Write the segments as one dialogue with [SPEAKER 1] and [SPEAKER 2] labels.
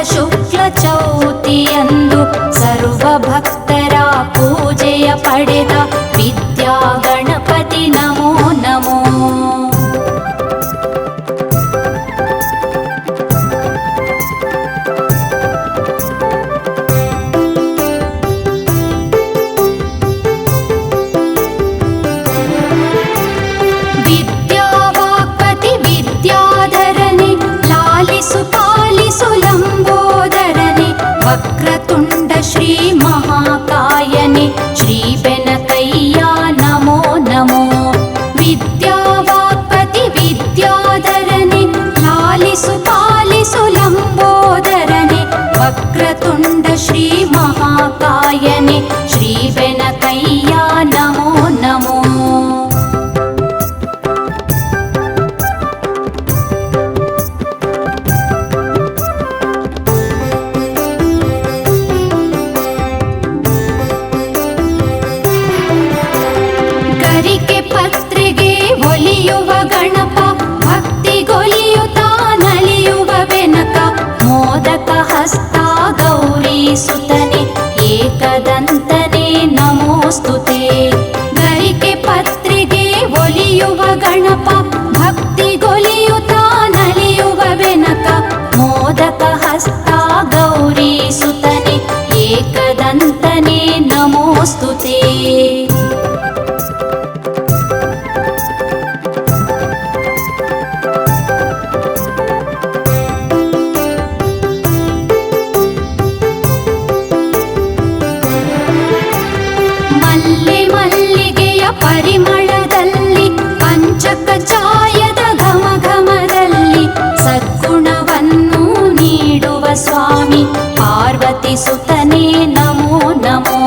[SPEAKER 1] ಶುಕ್ಲ ಚೌತಿಯಂದು ಸರ್ವ ಭಕ್ತರ ಪೂಜೆಯ ಪಡೆದ ವಿದ್ಯಾ ಗಣಪತಿ ನಮೋ ನಮೋ. ವಿದ್ಯಾವಾಕ್ಪತಿ ವಿದ್ಯಾಧರನೆ ಲಾಲಿಸು ಪಾಲಿಸು ಲಂಬೋದರನೆ ವಕ್ರತುಂಡ ಶ್ರೀ ಮಹಾಕಾಯನೆ ಶ್ರೀ ಬೆನಕಯ್ಯ ನಮೋ ನಮೋ. ವಿದ್ಯಾವಾಕ್ಪತಿ ವಿದ್ಯಾಧರನೆ ಲಾಲಿಸು ಪಾಲಿಸು ಲಂಬೋದರನೆ ವಕ್ರತುಂಡ ಶ್ರೀ ಮಹಾಕಾಯನೆ ಶ್ರೀ ಬೆನಕಯ್ಯ ನಮೋ ನಮೋ. ಗರಿಕೆ ಪತ್ರೆಗೆ ಒಲಿಯುವ ಗಣಪ ಭಕ್ತಿಗೊಲಿಯುತ್ತ ನಲಿಯುವ ಬೆನಕ ಮೋದಕ ಹಸ್ತ ಗೌರಿ ಸುತನೆ ಏಕದಂತನೆ ನಮೋಸ್ತುತೆ. ಗರಿಕೆ ಪತ್ರೆಗೆ ಒಲಿಯುವ ಗಣಪ ಭಕ್ತಿಗೊಲಿಯುತ್ತ ನಲಿಯುವ ಬೆನಕ ಮೋದಕ ಹಸ್ತ ಗೌರಿ ಸುತನೆ ಏಕದಂತನೆ ನಮೋಸ್ತುತೆ. ಮಲ್ಲೆ ಮಲ್ಲಿಗೆಯ ಪರಿಮಳದಲ್ಲಿ ಪಂಚಕ ಚಾಯದ ಘಮ ಘಮದಲ್ಲಿ ಸದ್ಗುಣವನ್ನು ನೀಡುವ ಸ್ವಾಮಿ ಪಾರ್ವತಿ ಸುತನೇ ನಮೋ ನಮೋ.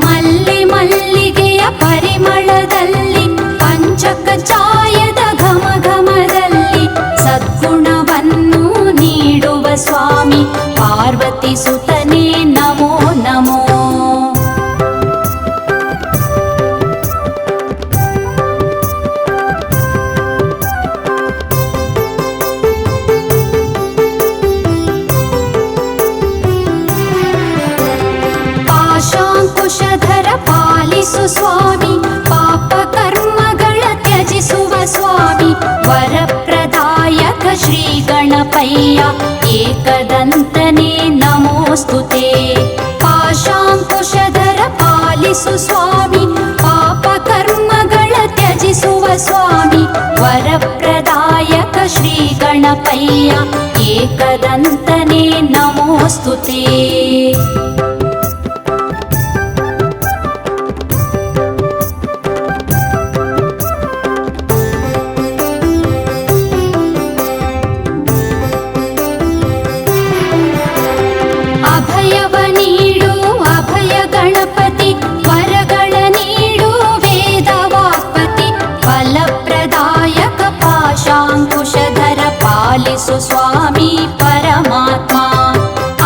[SPEAKER 1] ಮಲ್ಲೆ ಮಲ್ಲಿಗೆಯ ಪರಿಮಳದಲ್ಲಿ ಪಂಚಕ ಚಾಯದ ಘಮ ಘಮದಲ್ಲಿ ಸದ್ಗುಣವನ್ನು ನೀಡುವ ಸ್ವಾಮಿ ಪಾರ್ವತಿ ಸುತನೇ ನಮೋ ನಮೋ. ಪಾಶಾಂಕುಶಧರ ಪಾಲಿಸು ಸ್ವಾಮಿ ಪಾಪ ಕರ್ಮಗಳ ತ್ಯಜಿಸುವ ಸ್ವಾಮಿ ವರಪ್ರದಾಯಕ ಶ್ರೀ ಗಣಪಯ್ಯ ಏಕದಂತನೇ ನಮೋಸ್ತುತೆ. ಪಾಶಾಂಕುಶಧರ ಪಾಲಿಸು ಸ್ವಾಮಿ ಪಾಪ ಕರ್ಮಗಳ ತ್ಯಜಿಸುವ ಸ್ವಾಮಿ ವರಪ್ರದಾಯಕ ಶ್ರೀ ಗಣಪಯ್ಯ ಏಕದಂತನೇ ನಮೋಸ್ತುತೆ. ಅಭಯವ ನೀಡು ಅಭಯ ಗಣಪತಿ ವರಗಳ ನೀಡು ವೇದವಾಕ್ಪತಿ ಫಲಪ್ರದಾಯಕ ಪಾಶಾಂಕುಶಧರ ಪಾಲಿಸು ಸ್ವಾಮಿ ಪರಮಾತ್ಮ.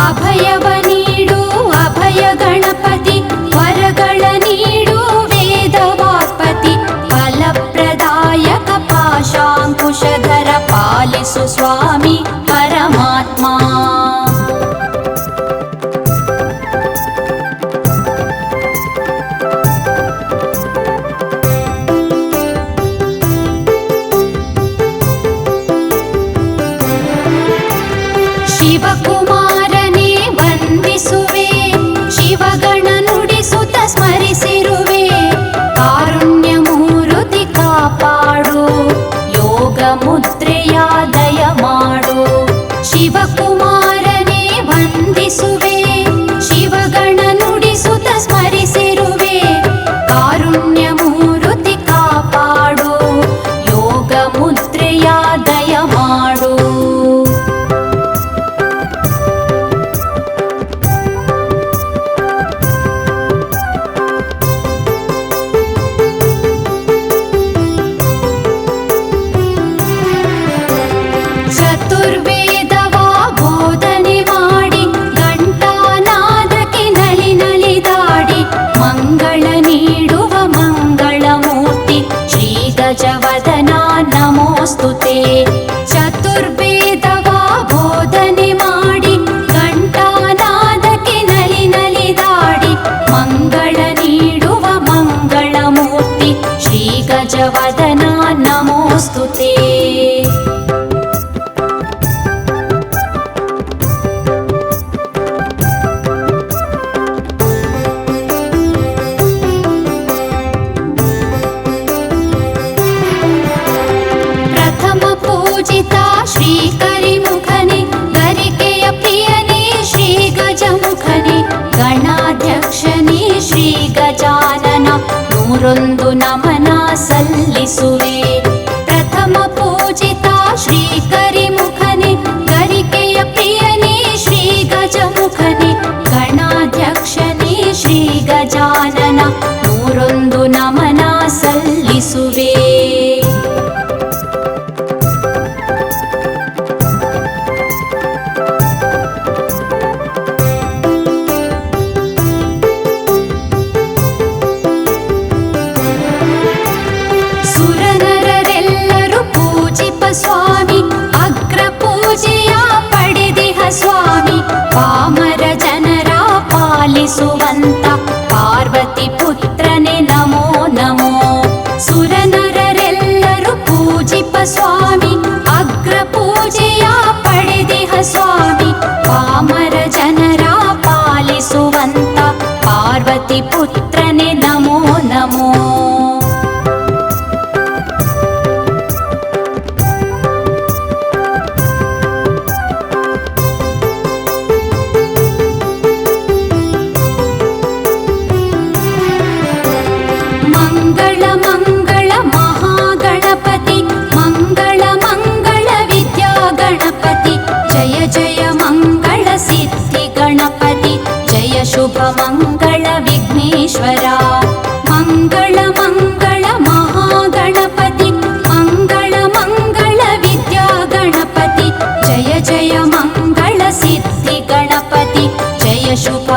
[SPEAKER 1] ಅಭಯವ ನೀಡು ಅಭಯ ಗಣಪತಿ ವರಗಳ ನೀಡು ವೇದವಾಕ್ಪತಿ ಫಲಪ್ರದಾಯಕ ಪಾಶಾಂಕುಶಧರ ಪಾಲಿಸು ಸ್ವಾಮಿ ಪರಮಾತ್ಮ. ಶಿವಕುಮಾರನೇ ವಂದಿಸುವೆ ಶಿವಗಣ ನುಡಿಸುತ್ತ ಸ್ಮರಿಸಿರುವೆ ಕಾರುಣ್ಯ ಮೂರುತಿ ಕಾಪಾಡು ಯೋಗ ಮುದ್ರೆಯ ದಯ ಮಾಡು. ಶಿವಕುಮಾರನೇ ವಂದಿಸುವೆ ಶಿವಗಣ ನುಡಿಸುತ್ತ ಸ್ಮರಿಸಿರುವೆ ಕಾರುಣ್ಯ ಮೂರುತಿ ಕಾಪಾಡು ಯೋಗ ಮುದ್ರೆಯ ದಯ ಮಾಡು. ಚತುರ್ವೇದವಾ ನೂರೊಂದು ನಮನ ಸಲ್ಲಿಸುವೆ. ಪ್ರಥಮ ಪೂಜಿತ ಶ್ರೀ ಕರಿಮುಖನೆ, ಗರಿಕೆಯ ಪ್ರಿಯನೇ ಶ್ರೀ ಗಜಮುಖನೆ, ಗಣಾಧ್ಯಕ್ಷನೇ ಶ್ರೀ ಗಜಾನನ, ನೂರೊಂದು ನಮನ ಸಲ್ಲಿಸುವೆ. ಸುರನರೆಲ್ಲರೂ ಪೂಜಿಪ ಸ್ವಾಮಿ, ಅಗ್ರ ಪೂಜೆಯ ಪಡೆದಿಹ ಸ್ವಾಮಿ, ಪಾಮರ ಜನರ ಪಾಲಿಸುವಂತ ಪಾರ್ವತಿ ಪುತ್ರನೇ ನಮೋ ನಮೋ. ಸುರನರೆಲ್ಲರೂ ಪೂಜಿಪ ಸ್ವಾಮಿ, ಅಗ್ರ ಪೂಜೆಯ ಪಡೆದಿಹ ಸ್ವಾಮಿ, ಪಾಮರ ಜನರ ಪಾಲಿಸುವಂತ ಪಾರ್ವತಿ ಪುತ್ರನೇ ನಮೋ ನಮೋ. ಮಂಗಳ ಮಂಗಳ ಮಹಾಗಣಪತಿ, ಮಂಗಳ ಮಂಗಳ ವಿದ್ಯಾ ಗಣಪತಿ, ಜಯ ಜಯ ಮಂಗಳ ಸಿದ್ಧಿ ಗಣಪತಿ, ಜಯ ಶುಭ ಮಂಗಳ ವಿಘ್ನೇಶ್ವರ. ಮಂಗಳ ಮಂಗಳ ಮಹಾಗಣಪತಿ, ಮಂಗಳ ಮಂಗಳ ವಿದ್ಯಾ ಗಣಪತಿ, ಜಯ ಜಯ ಮಂಗಳ ಸಿದ್ಧಿ ಗಣಪತಿ, ಜಯ ಶುಭ